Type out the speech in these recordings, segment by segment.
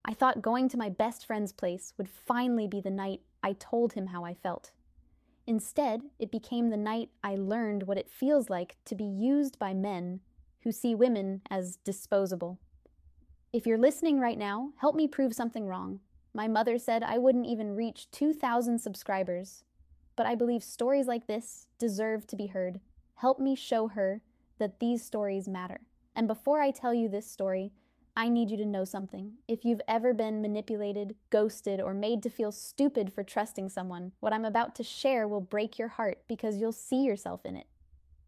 I thought going to my best friend's place would finally be the night I told him how I felt. Instead, it became the night I learned what it feels like to be used by men who see women as disposable. If you're listening right now, help me prove something wrong. My mother said I wouldn't even reach 2,000 subscribers, but I believe stories like this deserve to be heard. Help me show her that these stories matter. And before I tell you this story, I need you to know something. If you've ever been manipulated, ghosted, or made to feel stupid for trusting someone, what I'm about to share will break your heart because you'll see yourself in it.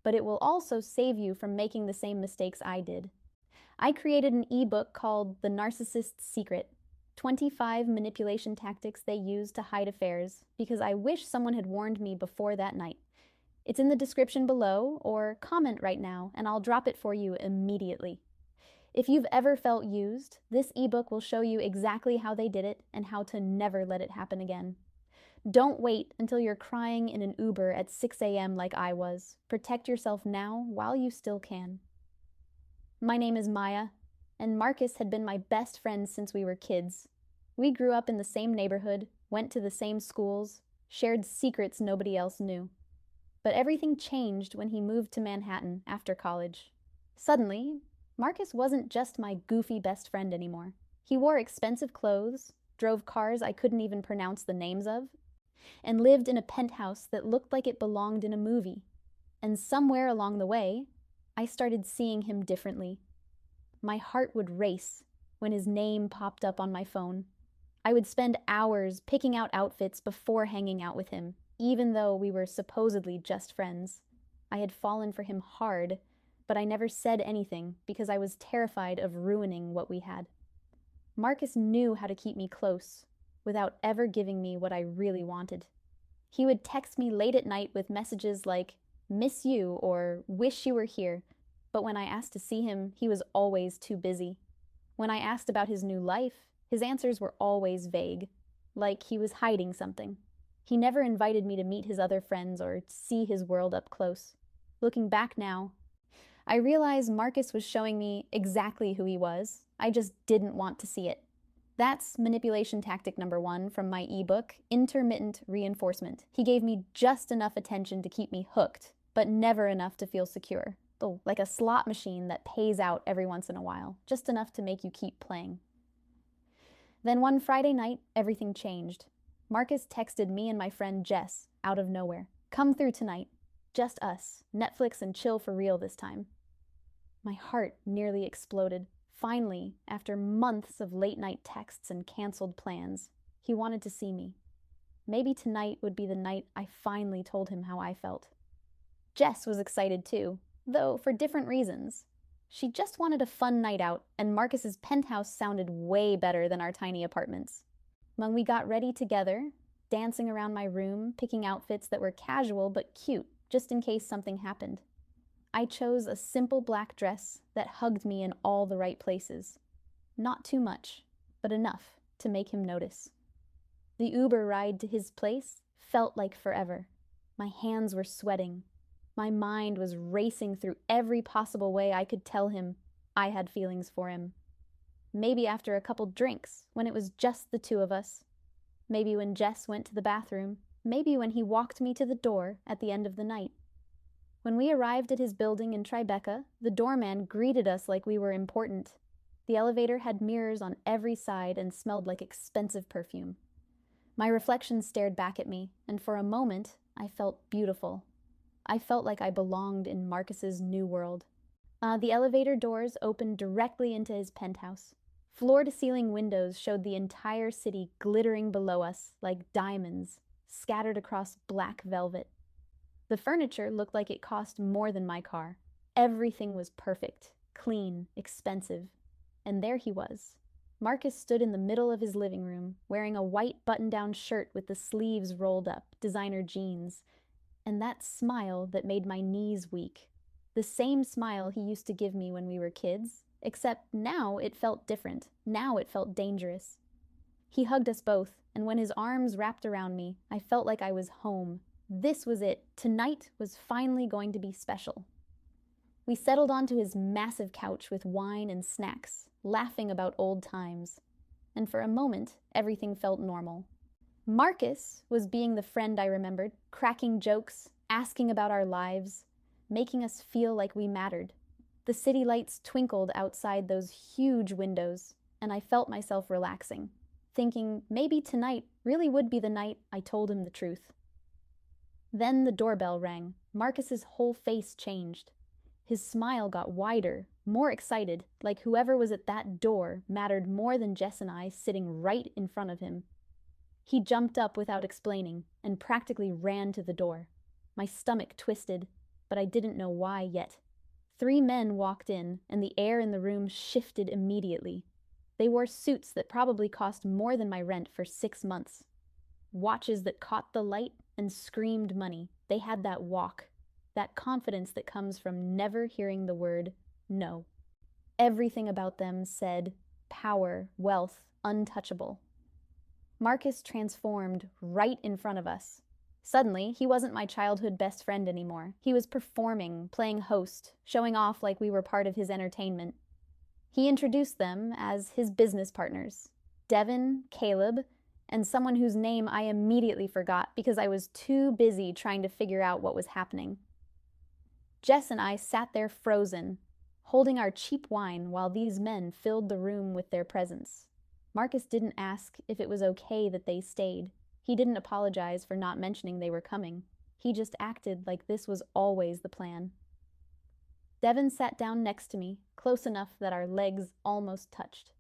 But it will also save you from making the same mistakes I did. I created an ebook called The Narcissist's Secret, 25 manipulation tactics they use to hide affairs, because I wish someone had warned me before that night. It's in the description below, or comment right now, and I'll drop it for you immediately. If you've ever felt used, this ebook will show you exactly how they did it and how to never let it happen again. Don't wait until you're crying in an Uber at 6 a.m. like I was. Protect yourself now while you still can. My name is Maya, and Marcus had been my best friend since we were kids. We grew up in the same neighborhood, went to the same schools, shared secrets nobody else knew. But everything changed when he moved to Manhattan after college. Suddenly, Marcus wasn't just my goofy best friend anymore. He wore expensive clothes, drove cars I couldn't even pronounce the names of, and lived in a penthouse that looked like it belonged in a movie. And somewhere along the way, I started seeing him differently. My heart would race when his name popped up on my phone. I would spend hours picking out outfits before hanging out with him, even though we were supposedly just friends. I had fallen for him hard, but I never said anything because I was terrified of ruining what we had. Marcus knew how to keep me close without ever giving me what I really wanted. He would text me late at night with messages like, "Miss you," or "Wish you were here," but when I asked to see him, he was always too busy. When I asked about his new life, his answers were always vague, like he was hiding something. He never invited me to meet his other friends or see his world up close. Looking back now, I realize Marcus was showing me exactly who he was. I just didn't want to see it. That's manipulation tactic number 1 from my ebook, Intermittent Reinforcement. He gave me just enough attention to keep me hooked, but never enough to feel secure. Like a slot machine that pays out every once in a while, just enough to make you keep playing. Then one Friday night, everything changed. Marcus texted me and my friend Jess out of nowhere. "Come through tonight. Just us. Netflix and chill for real this time." My heart nearly exploded. Finally, after months of late-night texts and canceled plans, he wanted to see me. Maybe tonight would be the night I finally told him how I felt. Jess was excited too, though for different reasons. She just wanted a fun night out, and Marcus's penthouse sounded way better than our tiny apartments. When we got ready together, dancing around my room, picking outfits that were casual but cute, just in case something happened. I chose a simple black dress that hugged me in all the right places. Not too much, but enough to make him notice. The Uber ride to his place felt like forever. My hands were sweating. My mind was racing through every possible way I could tell him I had feelings for him. Maybe after a couple drinks, when it was just the two of us. Maybe when Jess went to the bathroom. Maybe when he walked me to the door at the end of the night. When we arrived at his building in Tribeca, the doorman greeted us like we were important. The elevator had mirrors on every side and smelled like expensive perfume. My reflection stared back at me, and for a moment, I felt beautiful. I felt like I belonged in Marcus's new world. The elevator doors opened directly into his penthouse. Floor-to-ceiling windows showed the entire city glittering below us like diamonds, scattered across black velvet. The furniture looked like it cost more than my car. Everything was perfect, clean, expensive. And there he was. Marcus stood in the middle of his living room, wearing a white button-down shirt with the sleeves rolled up, designer jeans, and that smile that made my knees weak. The same smile he used to give me when we were kids, except now it felt different. Now it felt dangerous. He hugged us both, and when his arms wrapped around me, I felt like I was home. This was it. Tonight was finally going to be special. We settled onto his massive couch with wine and snacks, laughing about old times. and for a moment, everything felt normal. Marcus was being the friend I remembered, cracking jokes, asking about our lives, making us feel like we mattered. The city lights twinkled outside those huge windows, and I felt myself relaxing, thinking maybe tonight really would be the night I told him the truth. Then the doorbell rang. Marcus's whole face changed. His smile got wider, more excited, like whoever was at that door mattered more than Jess and I sitting right in front of him. He jumped up without explaining and practically ran to the door. My stomach twisted, but I didn't know why yet. 3 men walked in, and the air in the room shifted immediately. They wore suits that probably cost more than my rent for 6 months. Watches that caught the light and screamed money. They had that walk, that confidence that comes from never hearing the word no. Everything about them said power, wealth, untouchable. Marcus transformed right in front of us. Suddenly, he wasn't my childhood best friend anymore. He was performing, playing host, showing off like we were part of his entertainment. He introduced them as his business partners, Devin, Caleb, and someone whose name I immediately forgot because I was too busy trying to figure out what was happening. Jess and I sat there frozen, holding our cheap wine while these men filled the room with their presence. Marcus didn't ask if it was okay that they stayed. He didn't apologize for not mentioning they were coming. He just acted like this was always the plan. Devin sat down next to me, close enough that our legs almost touched.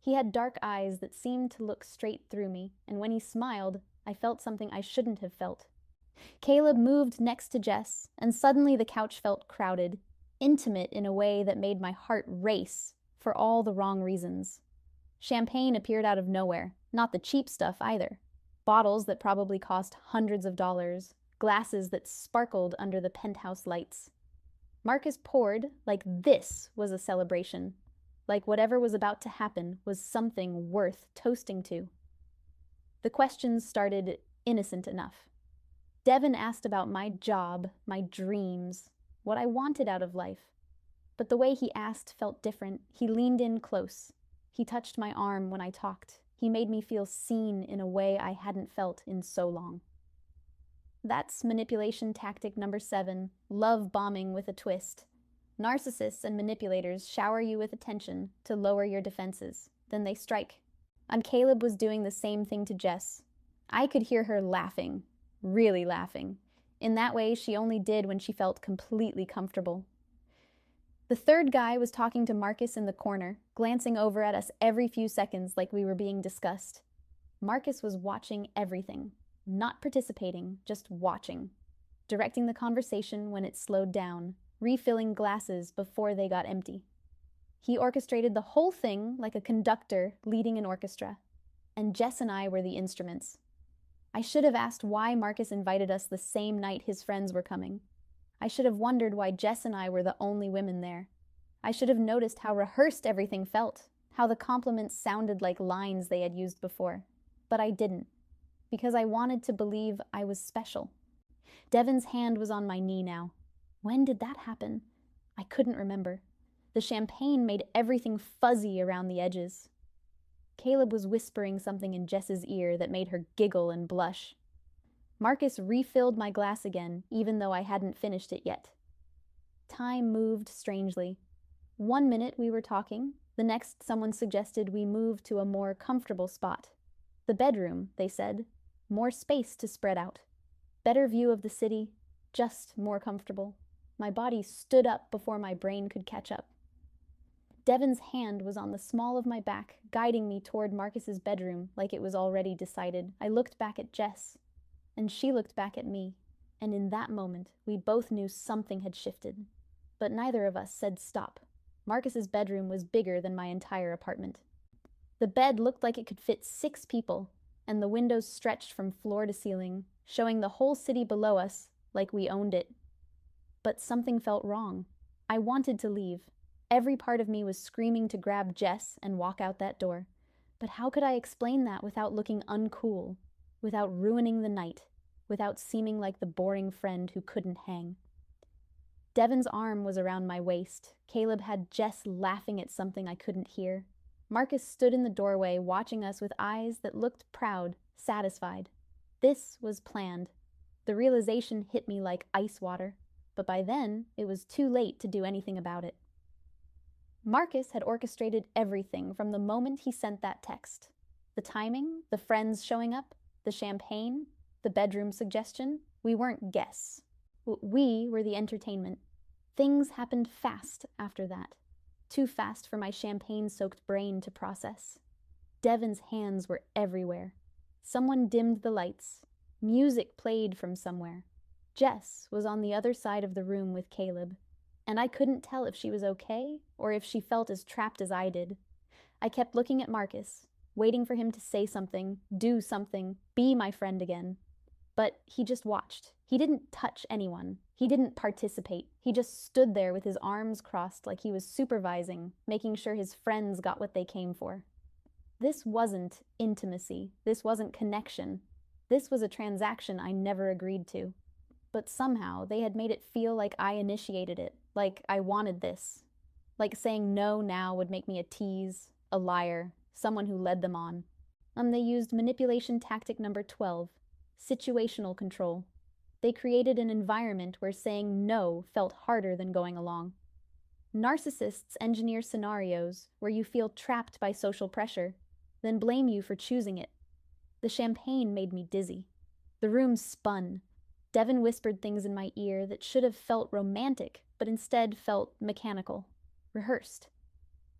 He had dark eyes that seemed to look straight through me, and when he smiled, I felt something I shouldn't have felt. Caleb moved next to Jess, and suddenly the couch felt crowded, intimate in a way that made my heart race for all the wrong reasons. Champagne appeared out of nowhere, not the cheap stuff either. Bottles that probably cost hundreds of dollars, glasses that sparkled under the penthouse lights. Marcus poured like this was a celebration, like whatever was about to happen was something worth toasting to. The questions started innocent enough. Devin asked about my job, my dreams, what I wanted out of life. But the way he asked felt different. He leaned in close. He touched my arm when I talked. He made me feel seen in a way I hadn't felt in so long. That's manipulation tactic number 7, love bombing with a twist. Narcissists and manipulators shower you with attention to lower your defenses. Then they strike. And Caleb was doing the same thing to Jess. I could hear her laughing, really laughing. In that way she only did when she felt completely comfortable. The third guy was talking to Marcus in the corner, glancing over at us every few seconds like we were being discussed. Marcus was watching everything, not participating, just watching, directing the conversation when it slowed down, refilling glasses before they got empty. He orchestrated the whole thing like a conductor leading an orchestra, and Jess and I were the instruments. I should have asked why Marcus invited us the same night his friends were coming. I should have wondered why Jess and I were the only women there. I should have noticed how rehearsed everything felt, how the compliments sounded like lines they had used before. But I didn't, because I wanted to believe I was special. Devin's hand was on my knee now. When did that happen? I couldn't remember. The champagne made everything fuzzy around the edges. Caleb was whispering something in Jess's ear that made her giggle and blush. Marcus refilled my glass again, even though I hadn't finished it yet. Time moved strangely. 1 minute we were talking, the next someone suggested we move to a more comfortable spot. The bedroom, they said. More space to spread out. Better view of the city, just more comfortable. My body stood up before my brain could catch up. Devin's hand was on the small of my back, guiding me toward Marcus's bedroom like it was already decided. I looked back at Jess, and she looked back at me, and in that moment, we both knew something had shifted. But neither of us said stop. Marcus's bedroom was bigger than my entire apartment. The bed looked like it could fit 6 people, and the windows stretched from floor to ceiling, showing the whole city below us like we owned it. But something felt wrong. I wanted to leave. Every part of me was screaming to grab Jess and walk out that door. But how could I explain that without looking uncool, without ruining the night, without seeming like the boring friend who couldn't hang? Devin's arm was around my waist. Caleb had Jess laughing at something I couldn't hear. Marcus stood in the doorway, watching us with eyes that looked proud, satisfied. This was planned. The realization hit me like ice water, but by then, it was too late to do anything about it. Marcus had orchestrated everything from the moment he sent that text. The timing, the friends showing up, the champagne, the bedroom suggestion. We weren't guests. We were the entertainment. Things happened fast after that. Too fast for my champagne-soaked brain to process. Devon's hands were everywhere. Someone dimmed the lights. Music played from somewhere. Jess was on the other side of the room with Caleb, and I couldn't tell if she was okay or if she felt as trapped as I did. I kept looking at Marcus, waiting for him to say something, do something, be my friend again. But he just watched. He didn't touch anyone. He didn't participate. He just stood there with his arms crossed like he was supervising, making sure his friends got what they came for. This wasn't intimacy. This wasn't connection. This was a transaction I never agreed to. But somehow they had made it feel like I initiated it, like I wanted this. Like saying no now would make me a tease, a liar, someone who led them on. And they used manipulation tactic number 12, situational control. They created an environment where saying no felt harder than going along. Narcissists engineer scenarios where you feel trapped by social pressure, then blame you for choosing it. The champagne made me dizzy. The room spun. Devon whispered things in my ear that should have felt romantic, but instead felt mechanical, rehearsed.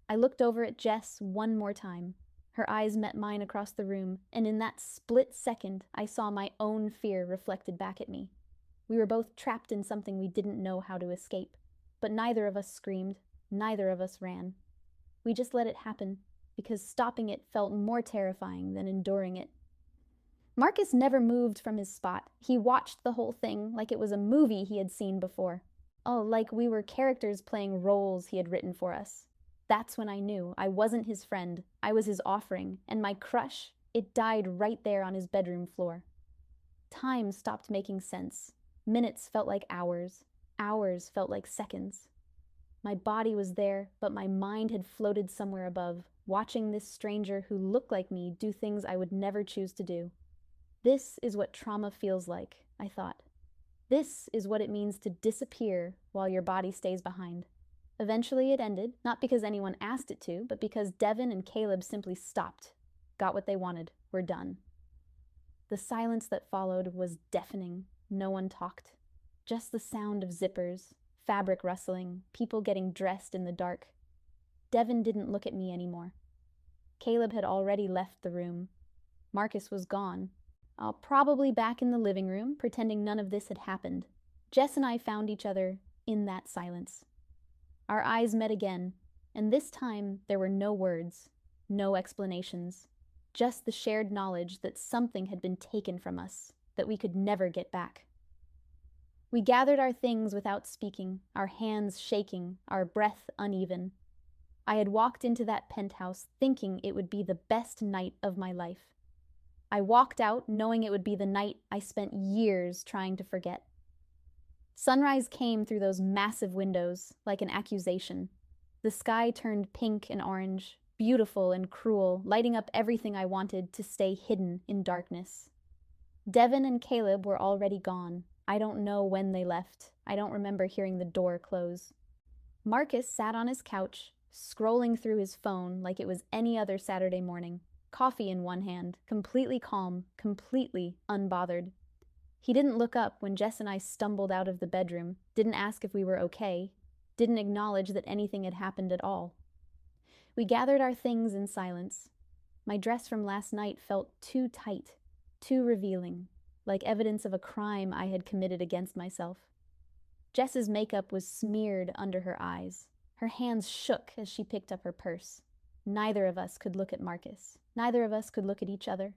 I looked over at Jess one more time. Her eyes met mine across the room, and in that split second, I saw my own fear reflected back at me. We were both trapped in something we didn't know how to escape, but neither of us screamed, neither of us ran. We just let it happen, because stopping it felt more terrifying than enduring it. Marcus never moved from his spot. He watched the whole thing like it was a movie he had seen before. Oh, like we were characters playing roles he had written for us. That's when I knew I wasn't his friend. I was his offering, and my crush, it died right there on his bedroom floor. Time stopped making sense. Minutes felt like hours. Hours felt like seconds. My body was there, but my mind had floated somewhere above, watching this stranger who looked like me do things I would never choose to do. This is what trauma feels like, I thought. This is what it means to disappear while your body stays behind. Eventually it ended, not because anyone asked it to, but because Devon and Caleb simply stopped. Got what they wanted. We're done. The silence that followed was deafening. No one talked. Just the sound of zippers, fabric rustling, people getting dressed in the dark. Devon didn't look at me anymore. Caleb had already left the room. Marcus was gone. Probably back in the living room, pretending none of this had happened. Jess and I found each other in that silence. Our eyes met again, and this time there were no words, no explanations, just the shared knowledge that something had been taken from us, that we could never get back. We gathered our things without speaking, our hands shaking, our breath uneven. I had walked into that penthouse thinking it would be the best night of my life. I walked out knowing it would be the night I spent years trying to forget. Sunrise came through those massive windows like an accusation. The sky turned pink and orange, beautiful and cruel, lighting up everything I wanted to stay hidden in darkness. Devon and Caleb were already gone. I don't know when they left. I don't remember hearing the door close. Marcus sat on his couch, scrolling through his phone like it was any other Saturday morning. Coffee in one hand, completely calm, completely unbothered. He didn't look up when Jess and I stumbled out of the bedroom, didn't ask if we were okay, didn't acknowledge that anything had happened at all. We gathered our things in silence. My dress from last night felt too tight, too revealing, like evidence of a crime I had committed against myself. Jess's makeup was smeared under her eyes. Her hands shook as she picked up her purse. Neither of us could look at Marcus. Neither of us could look at each other.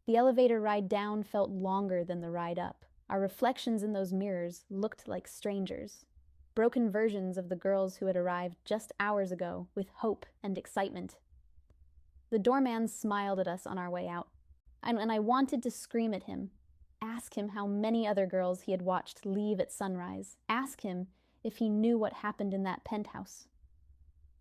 The elevator ride down felt longer than the ride up. Our reflections in those mirrors looked like strangers. Broken versions of the girls who had arrived just hours ago with hope and excitement. The doorman smiled at us on our way out, and I wanted to scream at him. Ask him how many other girls he had watched leave at sunrise. Ask him if he knew what happened in that penthouse.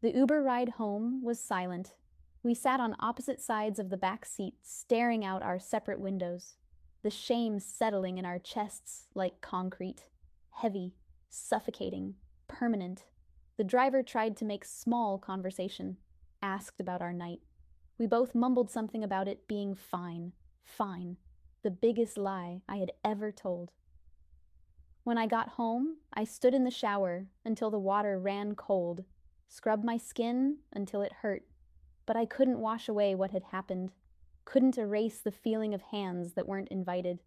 The Uber ride home was silent. We sat on opposite sides of the back seat, staring out our separate windows, the shame settling in our chests like concrete, heavy, suffocating, permanent. The driver tried to make small conversation, asked about our night. We both mumbled something about it being fine, fine, the biggest lie I had ever told. When I got home, I stood in the shower until the water ran cold, scrubbed my skin until it hurt, but I couldn't wash away what had happened, couldn't erase the feeling of hands that weren't invited,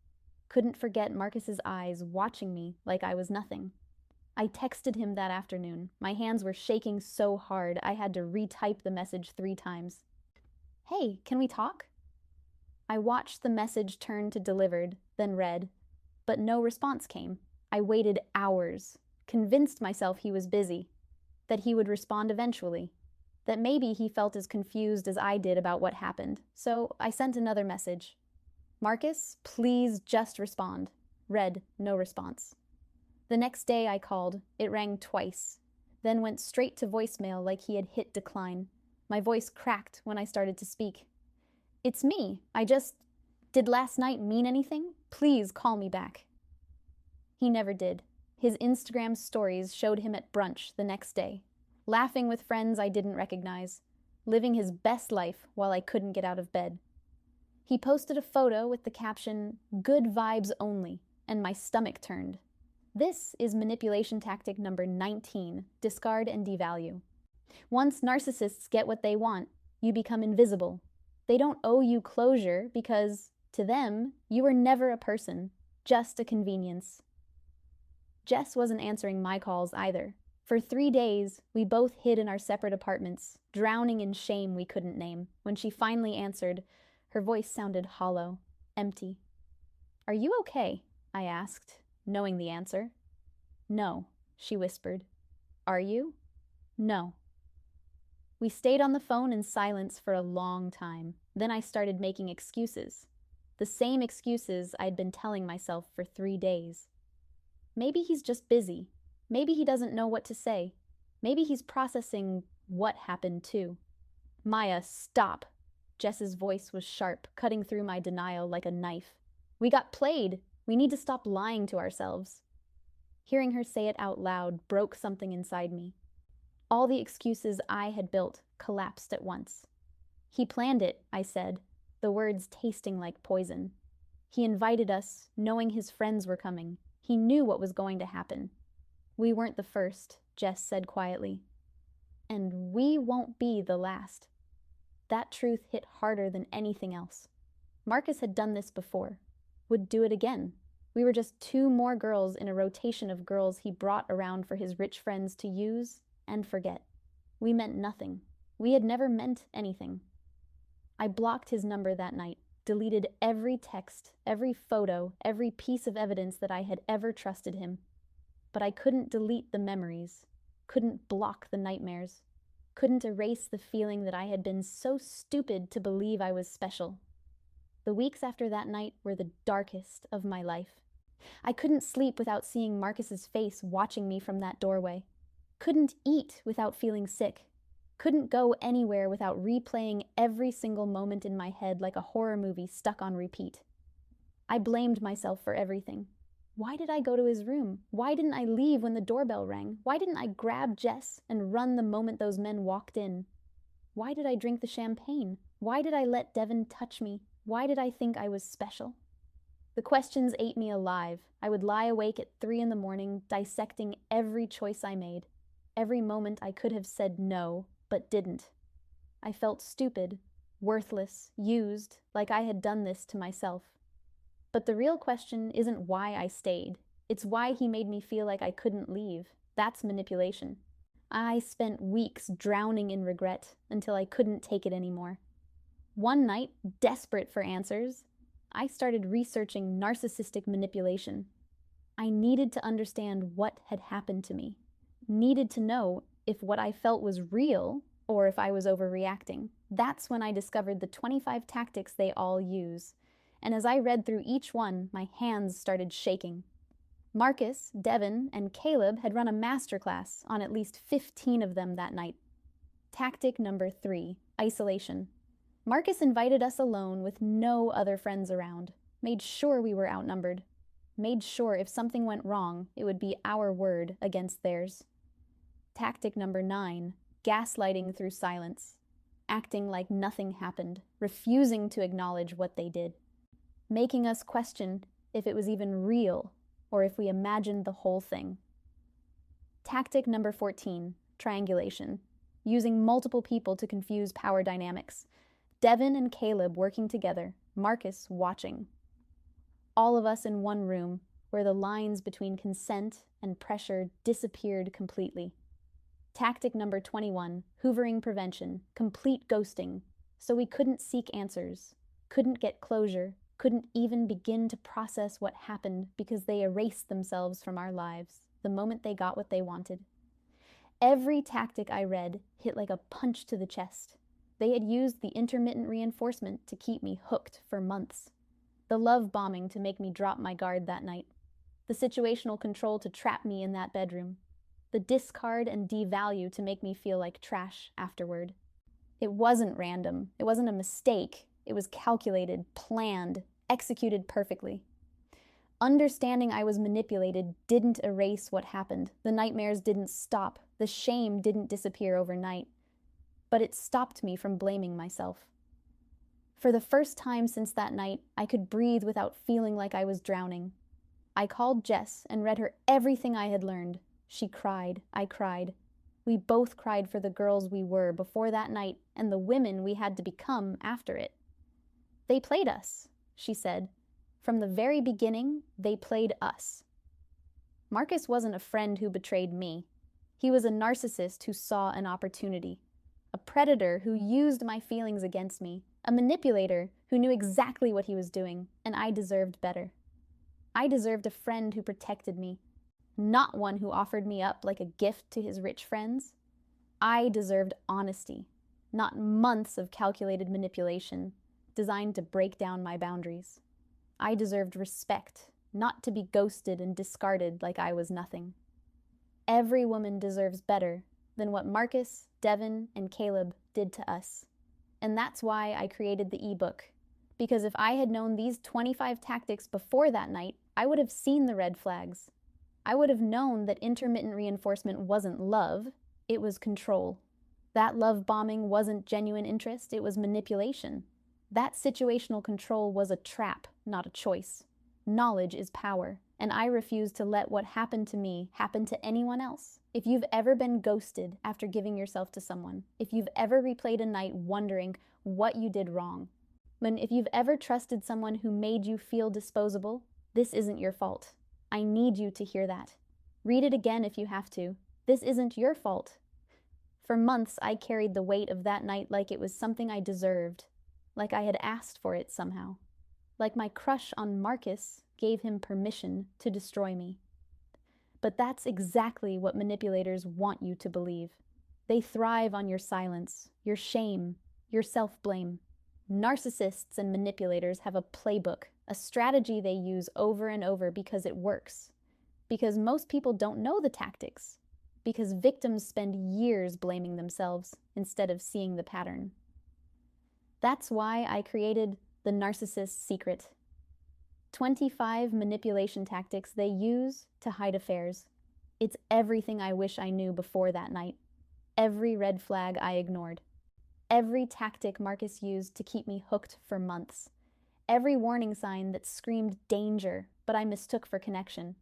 couldn't forget Marcus's eyes watching me like I was nothing. I texted him that afternoon. My hands were shaking so hard I had to retype the message 3 times. "Hey, can we talk?" I watched the message turn to delivered, then read, but no response came. I waited hours, convinced myself he was busy, that he would respond eventually, that maybe he felt as confused as I did about what happened. So I sent another message. "Marcus, please just respond." Read, no response. The next day I called. It rang twice, then went straight to voicemail like he had hit decline. My voice cracked when I started to speak. "It's me. Did last night mean anything? Please call me back." He never did. His Instagram stories showed him at brunch the next day, laughing with friends I didn't recognize, living his best life while I couldn't get out of bed. He posted a photo with the caption, "Good vibes only," and my stomach turned. This is manipulation tactic number 19, discard and devalue. Once narcissists get what they want, you become invisible. They don't owe you closure because, to them, you were never a person, just a convenience. Jess wasn't answering my calls either. For 3 days, we both hid in our separate apartments, drowning in shame we couldn't name. When she finally answered, her voice sounded hollow, empty. "Are you okay?" I asked, knowing the answer. "No," she whispered. "Are you?" "No." We stayed on the phone in silence for a long time. Then I started making excuses. The same excuses I'd been telling myself for 3 days. Maybe he's just busy. Maybe he doesn't know what to say. Maybe he's processing what happened too. "Maya, stop." Jess's voice was sharp, cutting through my denial like a knife. "We got played. We need to stop lying to ourselves." Hearing her say it out loud broke something inside me. All the excuses I had built collapsed at once. "He planned it," I said, the words tasting like poison. "He invited us, knowing his friends were coming. He knew what was going to happen." "We weren't the first," Jess said quietly. "And we won't be the last." That truth hit harder than anything else. Marcus had done this before, would do it again. We were just 2 more girls in a rotation of girls he brought around for his rich friends to use and forget. We meant nothing. We had never meant anything. I blocked his number that night, deleted every text, every photo, every piece of evidence that I had ever trusted him. But I couldn't delete the memories, couldn't block the nightmares, couldn't erase the feeling that I had been so stupid to believe I was special. The weeks after that night were the darkest of my life. I couldn't sleep without seeing Marcus's face watching me from that doorway. Couldn't eat without feeling sick. Couldn't go anywhere without replaying every single moment in my head like a horror movie stuck on repeat. I blamed myself for everything. Why did I go to his room? Why didn't I leave when the doorbell rang? Why didn't I grab Jess and run the moment those men walked in? Why did I drink the champagne? Why did I let Devin touch me? Why did I think I was special? The questions ate me alive. I would lie awake at 3 in the morning, dissecting every choice I made, every moment I could have said no, but didn't. I felt stupid, worthless, used, like I had done this to myself. But the real question isn't why I stayed. It's why he made me feel like I couldn't leave. That's manipulation. I spent weeks drowning in regret until I couldn't take it anymore. One night, desperate for answers, I started researching narcissistic manipulation. I needed to understand what had happened to me. Needed to know if what I felt was real or if I was overreacting. That's when I discovered the 25 tactics they all use. And as I read through each one, my hands started shaking. Marcus, Devin, and Caleb had run a masterclass on at least 15 of them that night. Tactic number 3, Isolation. Marcus invited us alone with no other friends around, made sure we were outnumbered, made sure if something went wrong, it would be our word against theirs. Tactic number 9, gaslighting through silence, acting like nothing happened, refusing to acknowledge what they did, making us question if it was even real or if we imagined the whole thing. Tactic number 14, triangulation, using multiple people to confuse power dynamics. Devin and Caleb working together, Marcus watching. All of us in one room where the lines between consent and pressure disappeared completely. Tactic number 21, hoovering prevention, complete ghosting, so we couldn't seek answers, couldn't get closure, couldn't even begin to process what happened because they erased themselves from our lives the moment they got what they wanted. Every tactic I read hit like a punch to the chest. They had used the intermittent reinforcement to keep me hooked for months. The love bombing to make me drop my guard that night. The situational control to trap me in that bedroom. The discard and devalue to make me feel like trash afterward. It wasn't random. It wasn't a mistake. It was calculated, planned, executed perfectly. Understanding I was manipulated didn't erase what happened. The nightmares didn't stop. The shame didn't disappear overnight. But it stopped me from blaming myself. For the first time since that night, I could breathe without feeling like I was drowning. I called Jess and read her everything I had learned. She cried. I cried. We both cried for the girls we were before that night and the women we had to become after it. They played us, she said. From the very beginning, they played us. Marcus wasn't a friend who betrayed me. He was a narcissist who saw an opportunity. A predator who used my feelings against me. A manipulator who knew exactly what he was doing, and I deserved better. I deserved a friend who protected me, not one who offered me up like a gift to his rich friends. I deserved honesty, not months of calculated manipulation designed to break down my boundaries. I deserved respect, not to be ghosted and discarded like I was nothing. Every woman deserves better than what Marcus, Devin, and Caleb did to us. And that's why I created the ebook. Because if I had known these 25 tactics before that night, I would have seen the red flags. I would have known that intermittent reinforcement wasn't love, it was control. That love bombing wasn't genuine interest, it was manipulation. That situational control was a trap, not a choice. Knowledge is power, and I refuse to let what happened to me happen to anyone else. If you've ever been ghosted after giving yourself to someone, if you've ever replayed a night wondering what you did wrong, if you've ever trusted someone who made you feel disposable, this isn't your fault. I need you to hear that. Read it again if you have to. This isn't your fault. For months, I carried the weight of that night like it was something I deserved, like I had asked for it somehow, like my crush on Marcus gave him permission to destroy me. But that's exactly what manipulators want you to believe. They thrive on your silence, your shame, your self-blame. Narcissists and manipulators have a playbook, a strategy they use over and over because it works. Because most people don't know the tactics. Because victims spend years blaming themselves instead of seeing the pattern. That's why I created The Narcissist's Secret. 25 manipulation tactics they use to hide affairs. It's everything I wish I knew before that night. Every red flag I ignored. Every tactic Marcus used to keep me hooked for months. Every warning sign that screamed danger, but I mistook for connection.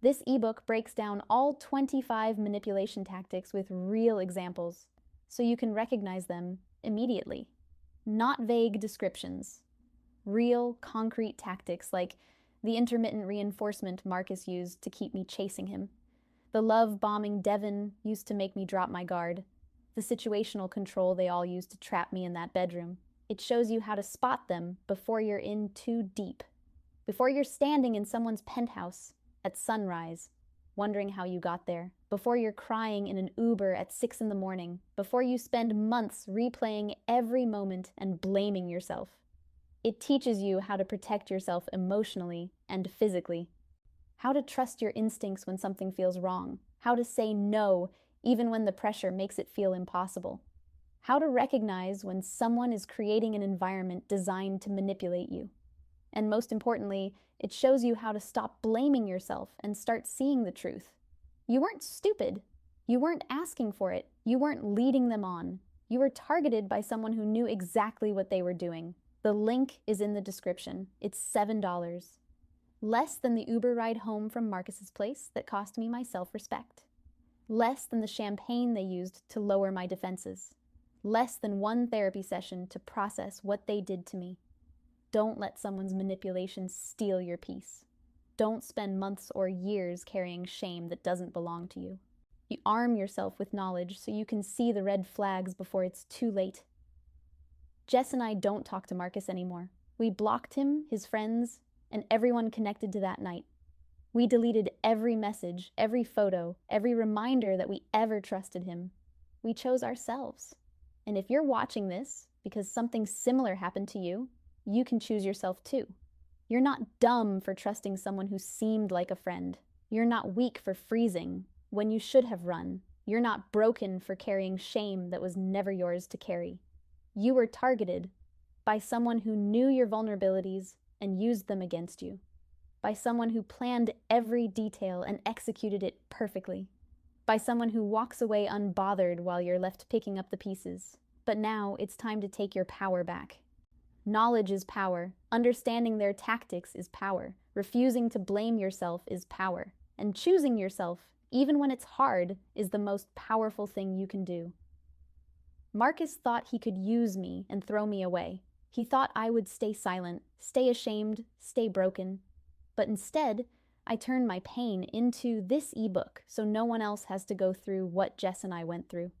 This ebook breaks down all 25 manipulation tactics with real examples, so you can recognize them immediately. Not vague descriptions. Real, concrete tactics like the intermittent reinforcement Marcus used to keep me chasing him. The love-bombing Devin used to make me drop my guard. The situational control they all used to trap me in that bedroom. It shows you how to spot them before you're in too deep. Before you're standing in someone's penthouse at sunrise, wondering how you got there. Before you're crying in an Uber at 6 in the morning. Before you spend months replaying every moment and blaming yourself. It teaches you how to protect yourself emotionally and physically. How to trust your instincts when something feels wrong. How to say no even when the pressure makes it feel impossible. How to recognize when someone is creating an environment designed to manipulate you. And most importantly, it shows you how to stop blaming yourself and start seeing the truth. You weren't stupid. You weren't asking for it. You weren't leading them on. You were targeted by someone who knew exactly what they were doing. The link is in the description. It's $7. Less than the Uber ride home from Marcus's place that cost me my self-respect. Less than the champagne they used to lower my defenses. Less than one therapy session to process what they did to me. Don't let someone's manipulation steal your peace. Don't spend months or years carrying shame that doesn't belong to you. You arm yourself with knowledge so you can see the red flags before it's too late. Jess and I don't talk to Marcus anymore. We blocked him, his friends, and everyone connected to that night. We deleted every message, every photo, every reminder that we ever trusted him. We chose ourselves. And if you're watching this because something similar happened to you, you can choose yourself too. You're not dumb for trusting someone who seemed like a friend. You're not weak for freezing when you should have run. You're not broken for carrying shame that was never yours to carry. You were targeted by someone who knew your vulnerabilities and used them against you. By someone who planned every detail and executed it perfectly. By someone who walks away unbothered while you're left picking up the pieces. But now it's time to take your power back. Knowledge is power. Understanding their tactics is power. Refusing to blame yourself is power. And choosing yourself, even when it's hard, is the most powerful thing you can do. Marcus thought he could use me and throw me away. He thought I would stay silent, stay ashamed, stay broken. But instead, I turned my pain into this ebook so no one else has to go through what Jess and I went through.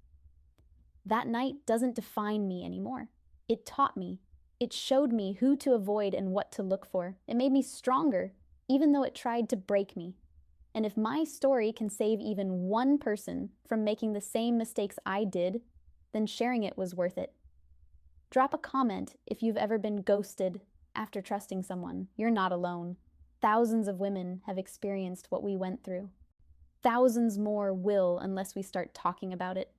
That night doesn't define me anymore. It taught me. It showed me who to avoid and what to look for. It made me stronger, even though it tried to break me. And if my story can save even one person from making the same mistakes I did, then sharing it was worth it. Drop a comment if you've ever been ghosted after trusting someone. You're not alone. Thousands of women have experienced what we went through. Thousands more will unless we start talking about it.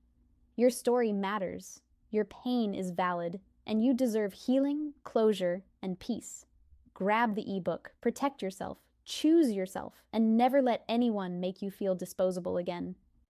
Your story matters. Your pain is valid, and you deserve healing, closure, and peace. Grab the ebook, protect yourself, choose yourself, and never let anyone make you feel disposable again.